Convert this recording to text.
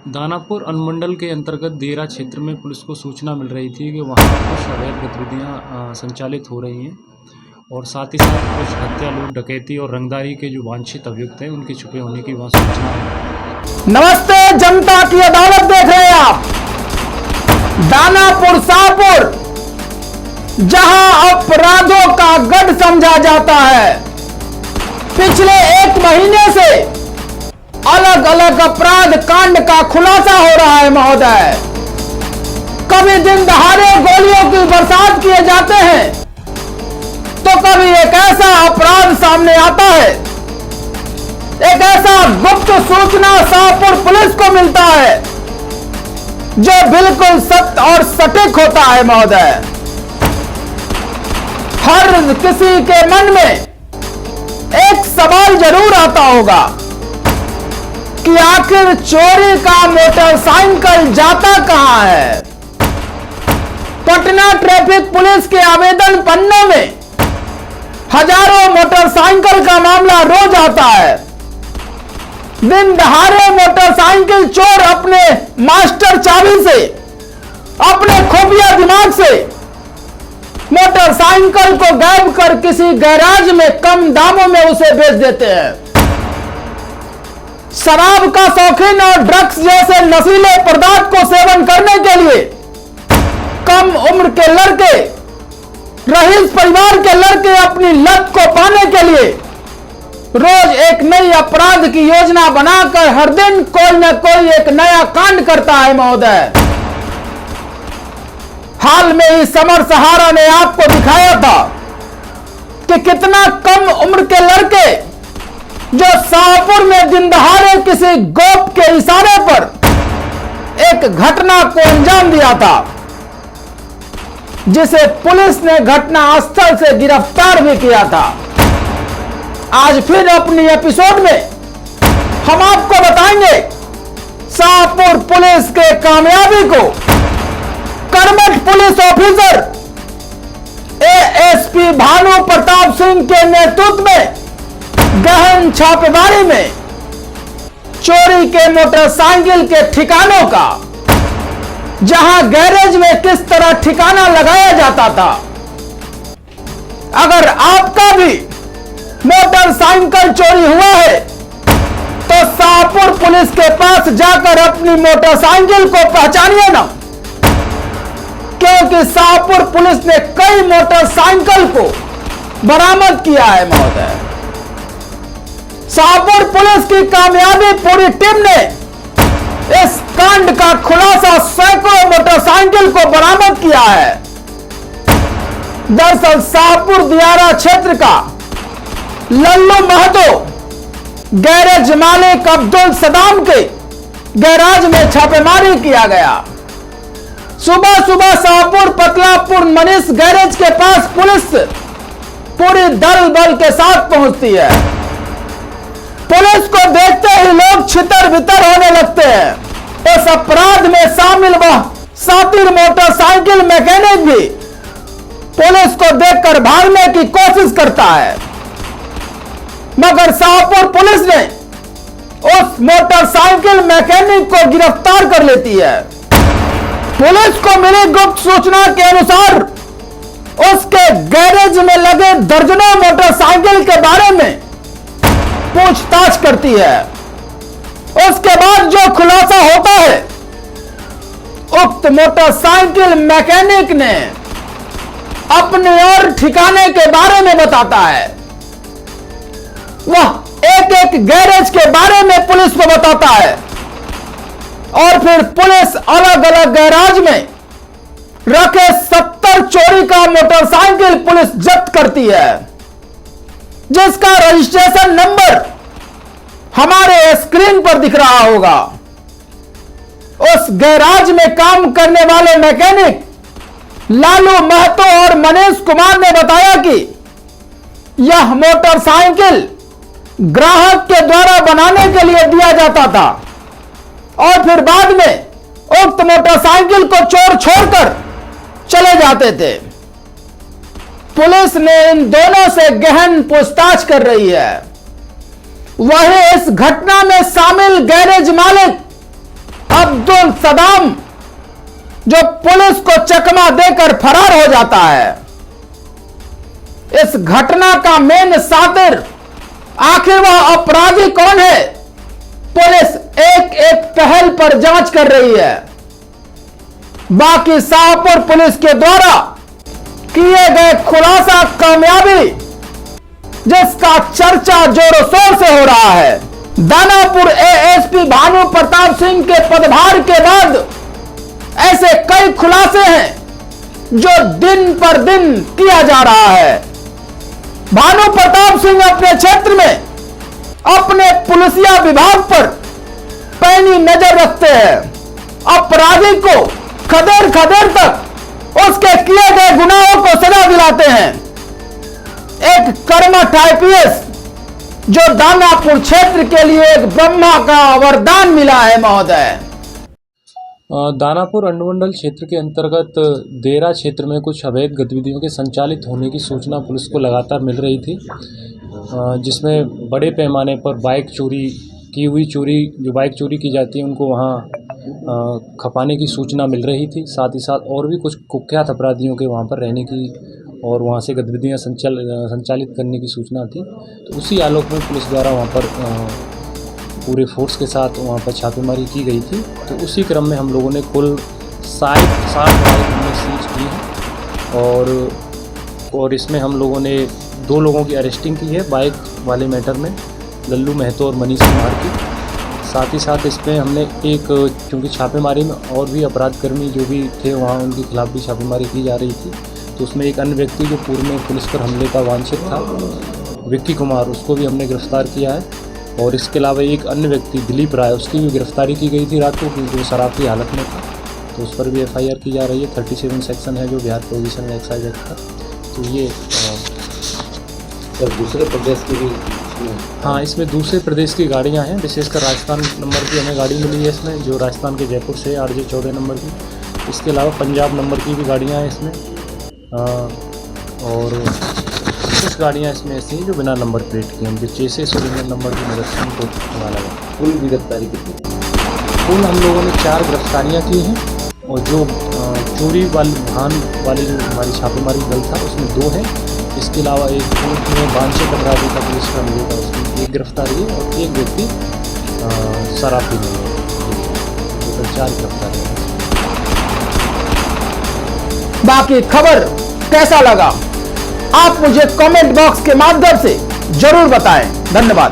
दानापुर अनुमंडल के अंतर्गत देरा क्षेत्र में पुलिस को सूचना मिल रही थी कि वहां कुछ अवैध गतिविधियां संचालित हो रही हैं और साथ ही साथ कुछ हत्या, लूट, डकैती और रंगदारी के जो वांछित अभियुक्त हैं उनके छुपे होने की वहां सूचना है। नमस्ते, जनता की अदालत देख रहे हैं आप। दानापुर शाहपुर, जहां अपराधों का गढ़ समझा जाता है, पिछले एक महीने से अलग अलग अपराध कांड का खुलासा हो रहा है महोदय। कभी दिन दहाड़े गोलियों की बरसात किए जाते हैं तो कभी एक ऐसा अपराध सामने आता है, एक ऐसा गुप्त सूचना शाहपुर पुलिस को मिलता है जो बिल्कुल सत्य और सटीक होता है महोदय। हर किसी के मन में एक सवाल जरूर आता होगा कि आखिर चोरी का मोटरसाइकिल जाता कहां है। पटना ट्रैफिक पुलिस के आवेदन पन्नों में हजारों मोटरसाइकिल का मामला रोज आता है। दिन दहाड़े मोटरसाइकिल चोर अपने मास्टर चाबी से, अपने खुफिया दिमाग से मोटरसाइकिल को गायब कर किसी गैराज में कम दामों में उसे बेच देते हैं। शराब का शौकीन और ड्रग्स जैसे नशीले पदार्थ को सेवन करने के लिए कम उम्र के लड़के, रईस परिवार के लड़के अपनी लत को पाने के लिए रोज एक नई अपराध की योजना बनाकर हर दिन कोई न कोई एक नया कांड करता है महोदय। हाल में ही समर सहारा ने आपको दिखाया था कि कितना कम उम्र के लड़के जो शाहपुर में दिन दहाड़े किसी गोप के इशारे पर एक घटना को अंजाम दिया था, जिसे पुलिस ने घटना स्थल से गिरफ्तार भी किया था। आज फिर अपनी एपिसोड में हम आपको बताएंगे शाहपुर पुलिस के कामयाबी को। कर्मठ police officer ASP Bhanu Pratap Singh के नेतृत्व में गहन छापेमारी में चोरी के मोटरसाइकिल के ठिकानों का, जहां गैरेज में किस तरह ठिकाना लगाया जाता था। अगर आपका भी मोटरसाइकिल चोरी हुआ है तो शाहपुर पुलिस के पास जाकर अपनी मोटरसाइकिल को पहचानिए ना, क्योंकि शाहपुर पुलिस ने कई मोटरसाइकिल को बरामद किया है महोदय। शाहपुर पुलिस की कामयाबी पूरी टीम ने इस कांड का खुलासा सैकड़ों मोटरसाइकिल को बरामद किया है। दरअसल शाहपुर दियारा क्षेत्र का लल्लू महतो गैरेज मालिक अब्दुल सदाम के गैराज में छापेमारी किया गया। सुबह सुबह शाहपुर पतलापुर मनीष गैरेज के पास पुलिस पूरी दल बल के साथ पहुंचती है। पुलिस को देखते ही लोग छितर बितर होने लगते हैं। इस अपराध में शामिल वह सातिर मोटरसाइकिल मैकेनिक भी पुलिस को देखकर भागने की कोशिश करता है, मगर शाहपुर पुलिस ने उस मोटरसाइकिल मैकेनिक को गिरफ्तार कर लेती है। पुलिस को मिली गुप्त सूचना के अनुसार उसके गैरेज में लगे दर्जनों मोटरसाइकिल के बारे में पूछताछ करती है। उसके बाद जो खुलासा होता है, उक्त मोटरसाइकिल मैकेनिक ने अपने और ठिकाने के बारे में बताता है। वह एक एक गैरेज के बारे में पुलिस को बताता है और फिर पुलिस अलग अलग गैराज में रखे 70 चोरी का मोटरसाइकिल पुलिस जब्त करती है, जिसका रजिस्ट्रेशन नंबर हमारे स्क्रीन पर दिख रहा होगा। उस गैराज में काम करने वाले मैकेनिक लालू महतो और मनीष कुमार ने बताया कि यह मोटरसाइकिल ग्राहक के द्वारा बनाने के लिए दिया जाता था और फिर बाद में उक्त मोटरसाइकिल को चोर छोड़कर चले जाते थे। पुलिस ने इन दोनों से गहन पूछताछ कर रही है। वहीं इस घटना में शामिल गैरेज मालिक अब्दुल सदाम जो पुलिस को चकमा देकर फरार हो जाता है। इस घटना का मेन सातिर, आखिर वह अपराधी कौन है, पुलिस एक एक पहल पर जांच कर रही है। बाकी शाहपुर पुलिस के द्वारा किए गए खुलासा कामयाबी, जिसका चर्चा जोरों शोर से हो रहा है। दानापुर एएसपी भानु प्रताप सिंह के पदभार के बाद ऐसे कई खुलासे हैं जो दिन पर दिन किया जा रहा है। भानु प्रताप सिंह अपने क्षेत्र में अपने पुलिसिया विभाग पर पैनी नजर रखते हैं। अपराधी को खदेड़ खदेड़ तक उसके किए गए गुनाहों को सजा दिलाते हैं। एक कर्मठ आईपीएस जो दानापुर क्षेत्र के लिए एक ब्रह्मा का वरदान मिला है महोदय। दानापुर अनुमंडल क्षेत्र के अंतर्गत देरा क्षेत्र में कुछ अवैध गतिविधियों के संचालित होने की सूचना पुलिस को लगातार मिल रही थी, जिसमें बड़े पैमाने पर बाइक चोरी की हुई, जो बाइक चोरी की जाती है उनको वहाँ खपाने की सूचना मिल रही थी। साथ ही साथ और भी कुछ कुख्यात अपराधियों के वहाँ पर रहने की और वहाँ से गतिविधियाँ संचालित करने की सूचना थी। तो उसी आलोक में पुलिस द्वारा वहाँ पर पूरे फोर्स के साथ वहाँ पर छापेमारी की गई थी। तो उसी क्रम में हम लोगों ने कुल 60 बाइक हमने सीज की है और इसमें हम लोगों ने 2 लोगों की अरेस्टिंग की है बाइक वाले मैटर में, लल्लू महतो और मनीष कुमार की। साथ ही साथ इसमें हमने एक, चूँकि छापेमारी में और भी अपराधकर्मी जो भी थे वहाँ उनके खिलाफ भी छापेमारी की जा रही थी, तो उसमें एक अन्य व्यक्ति जो पूर्व में पुलिस पर हमले का वांछित था, विक्की कुमार, उसको भी हमने गिरफ्तार किया है। और इसके अलावा एक अन्य व्यक्ति दिलीप राय, उसकी भी गिरफ्तारी की गई थी रात को, क्योंकि वो शराब की हालत में था, तो उस पर भी एफआईआर की जा रही है। 37 सेक्शन है जो बिहार प्रोहिबिशन एक्साइज एक्ट का। तो ये दूसरे प्रदेश की भी, हाँ, इसमें दूसरे प्रदेश की गाड़ियां हैं, विशेषकर राजस्थान नंबर की हमें गाड़ी मिली है इसमें, जो राजस्थान के जयपुर से RJ 14 नंबर की। इसके अलावा पंजाब नंबर की भी गाड़ियां हैं इसमें, और कुछ गाड़ियां इसमें ऐसी हैं जो बिना नंबर प्लेट की हैं, जो चेसिस और इंजन नंबर की मदद से उनको संभाला गया। कुल गिरफ्तारी कितनी? कुल हम लोगों ने 4 गिरफ्तारियाँ की हैं, और जो चोरी वाहन वाली जो हमारी छापेमारी दल था उसमें 2 हैं। इसके अलावा एक पूर्व में वांछित अपराधी का पुलिस का मिले था, उसमें 1 गिरफ्तारी है और 1 व्यक्ति शराब पीने में, टोटल 4 गिरफ्तारियाँ। बाकी खबर कैसा लगा आप मुझे कमेंट बॉक्स के माध्यम से जरूर बताएं। धन्यवाद।